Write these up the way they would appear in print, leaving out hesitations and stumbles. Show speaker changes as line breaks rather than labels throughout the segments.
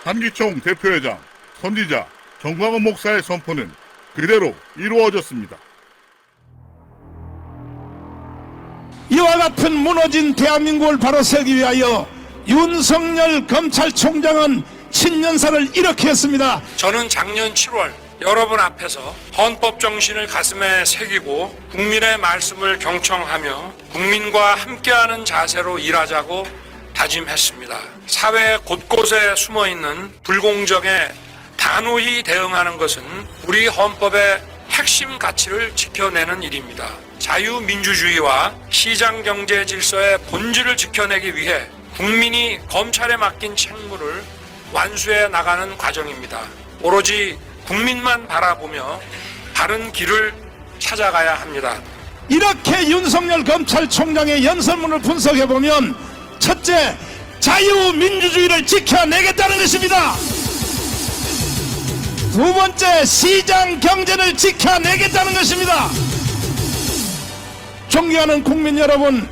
한기총 대표회장, 선지자 정광훈 목사의 선포는 그대로 이루어졌습니다.
이와 같은 무너진 대한민국을 바로 세우기 위하여 윤석열 검찰총장은 신년사를 이렇게 했습니다.
저는 작년 7월 여러분 앞에서 헌법 정신을 가슴에 새기고 국민의 말씀을 경청하며 국민과 함께하는 자세로 일하자고 다짐했습니다. 사회 곳곳에 숨어있는 불공정에 단호히 대응하는 것은 우리 헌법의 핵심 가치를 지켜내는 일입니다. 자유민주주의와 시장경제 질서의 본질을 지켜내기 위해 국민이 검찰에 맡긴 책무를 완수해 나가는 과정입니다. 오로지 국민만 바라보며 바른 길을 찾아가야 합니다.
이렇게 윤석열 검찰총장의 연설문을 분석해보면 첫째, 자유민주주의를 지켜내겠다는 것입니다. 두 번째, 시장경제를 지켜내겠다는 것입니다. 존경하는 국민 여러분,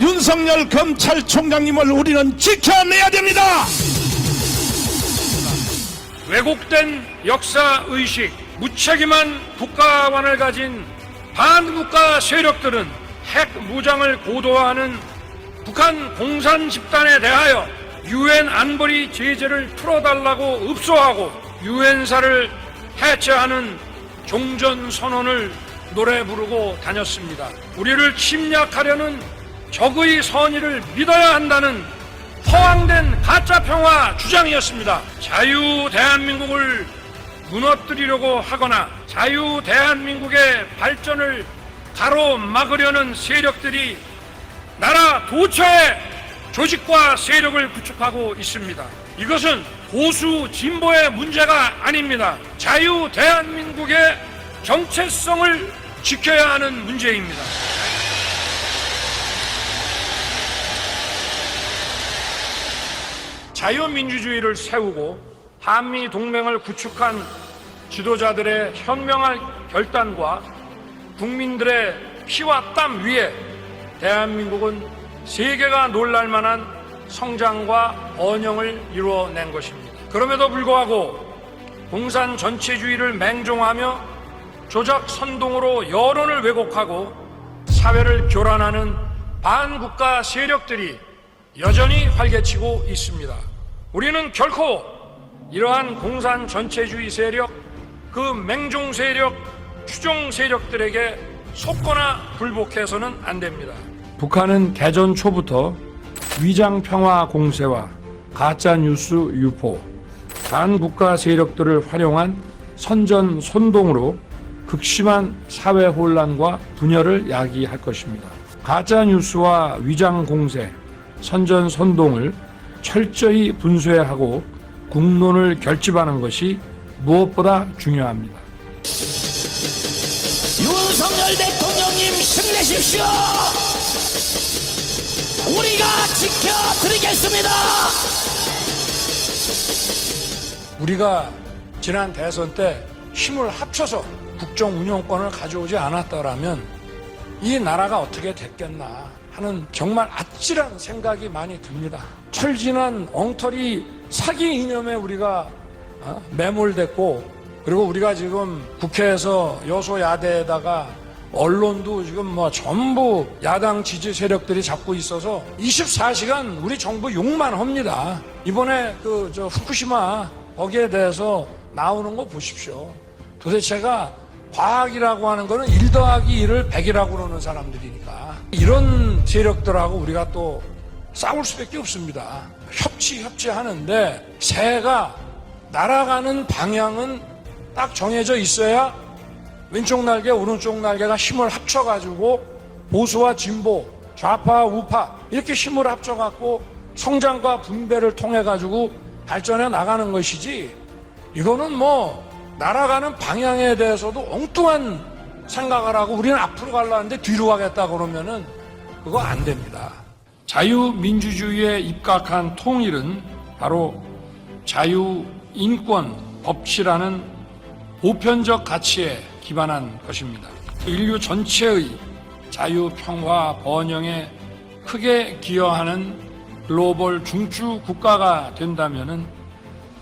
윤석열 검찰총장님을 우리는 지켜내야 됩니다.
왜곡된 역사의식, 무책임한 국가관을 가진 반국가 세력들은 핵 무장을 고도화하는 북한 공산 집단에 대하여 유엔 안보리 제재를 풀어달라고 읍소하고 유엔사를 해체하는 종전선언을 노래 부르고 다녔습니다. 우리를 침략하려는 적의 선의를 믿어야 한다는 허황된 가짜평화 주장이었습니다. 자유 대한민국을 무너뜨리려고 하거나 자유 대한민국의 발전을 가로막으려는 세력들이 나라 도처에 조직과 세력을 구축하고 있습니다. 이것은 보수 진보의 문제가 아닙니다. 자유 대한민국의 정체성을 지켜야 하는 문제입니다. 자유민주주의를 세우고 한미동맹을 구축한 지도자들의 현명한 결단과 국민들의 피와 땀 위에 대한민국은 세계가 놀랄만한 성장과 번영을 이루어낸 것입니다. 그럼에도 불구하고 공산 전체주의를 맹종하며 조작 선동으로 여론을 왜곡하고 사회를 교란하는 반국가 세력들이 여전히 활개치고 있습니다. 우리는 결코 이러한 공산 전체주의 세력, 그 맹종 세력, 추종 세력들에게 속거나 굴복해서는 안 됩니다. 북한은 개전 초부터 위장평화 공세와 가짜뉴스 유포, 반국가 세력들을 활용한 선전선동으로 극심한 사회 혼란과 분열을 야기할 것입니다. 가짜뉴스와 위장공세, 선전선동을 철저히 분쇄하고 국론을 결집하는 것이 무엇보다 중요합니다.
윤석열 대통령님 힘내십시오. 우리가 지켜드리겠습니다.
우리가 지난 대선 때 힘을 합쳐서 국정 운영권을 가져오지 않았더라면 이 나라가 어떻게 됐겠나 하는 정말 아찔한 생각이 많이 듭니다. 철진한 엉터리 사기 이념에 우리가 매몰됐고, 그리고 우리가 지금 국회에서 여소야대에다가 언론도 지금 뭐 전부 야당 지지 세력들이 잡고 있어서 24시간 우리 정부 욕만 합니다. 이번에 후쿠시마 거기에 대해서 나오는 거 보십시오. 도대체가 과학이라고 하는 거는 1 더하기 1을 100이라고 그러는 사람들이니까 이런 세력들하고 우리가 또 싸울 수밖에 없습니다. 협치하는데 새가 날아가는 방향은 딱 정해져 있어야 왼쪽 날개, 오른쪽 날개가 힘을 합쳐가지고 보수와 진보, 좌파, 우파 이렇게 힘을 합쳐갖고 성장과 분배를 통해가지고 발전해 나가는 것이지, 이거는 뭐 날아가는 방향에 대해서도 엉뚱한 생각을 하고 우리는 앞으로 가려는데 뒤로 가겠다 그러면은 그거 안 됩니다. 자유민주주의에 입각한 통일은 바로 자유, 인권, 법치라는 보편적 가치에 기반한 것입니다. 인류 전체의 자유, 평화, 번영에 크게 기여하는 글로벌 중추 국가가 된다면은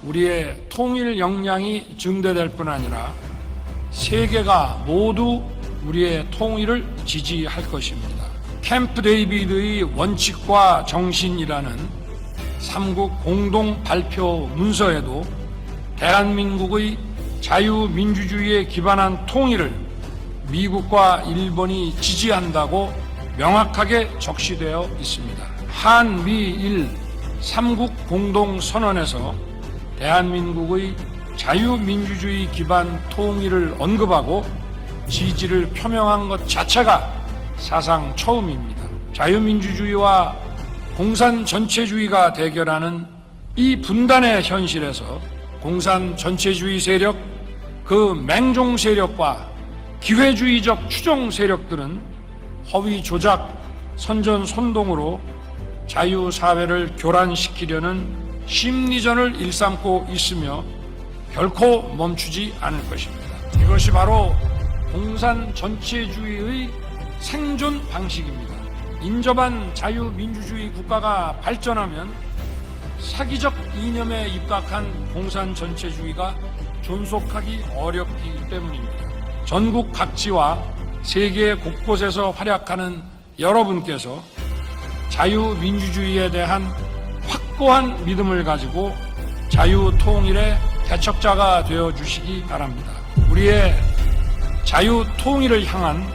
우리의 통일 역량이 증대될 뿐 아니라 세계가 모두 우리의 통일을 지지할 것입니다. 캠프 데이비드의 원칙과 정신이라는 삼국 공동 발표 문서에도 대한민국의 자유민주주의에 기반한 통일을 미국과 일본이 지지한다고 명확하게 적시되어 있습니다. 한미일 삼국 공동선언에서 대한민국의 자유민주주의 기반 통일을 언급하고 지지를 표명한 것 자체가 사상 처음입니다. 자유민주주의와 공산 전체주의가 대결하는 이 분단의 현실에서 공산 전체주의 세력, 그 맹종 세력과 기회주의적 추종 세력들은 허위 조작, 선전선동으로 자유사회를 교란시키려는 심리전을 일삼고 있으며 결코 멈추지 않을 것입니다. 이것이 바로 공산 전체주의의 생존 방식입니다. 인접한 자유민주주의 국가가 발전하면 사기적 이념에 입각한 공산 전체주의가 존속하기 어렵기 때문입니다. 전국 각지와 세계 곳곳에서 활약하는 여러분께서 자유민주주의에 대한 확고한 믿음을 가지고 자유통일의 대척자가 되어주시기 바랍니다. 우리의 자유통일을 향한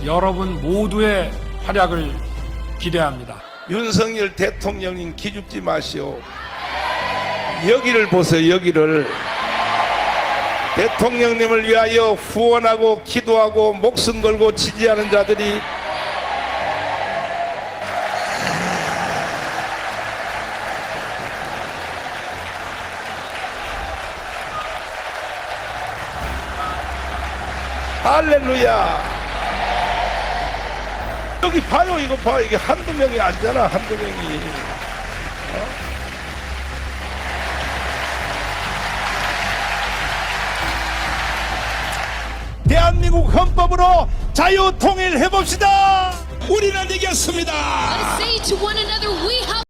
여러분 모두의 활약을 기대합니다.
윤석열 대통령님 기죽지 마시오. 여기를 보세요. 여기를. 대통령님을 위하여 후원하고 기도하고 목숨 걸고 지지하는 자들이 할렐루야. 여기 봐요. 이거 봐. 이게 한두 명이 아니잖아. 한두 명이.
대한민국 헌법으로 자유 통일해 봅시다. 우리는 이겼습니다.
Say to one another, we have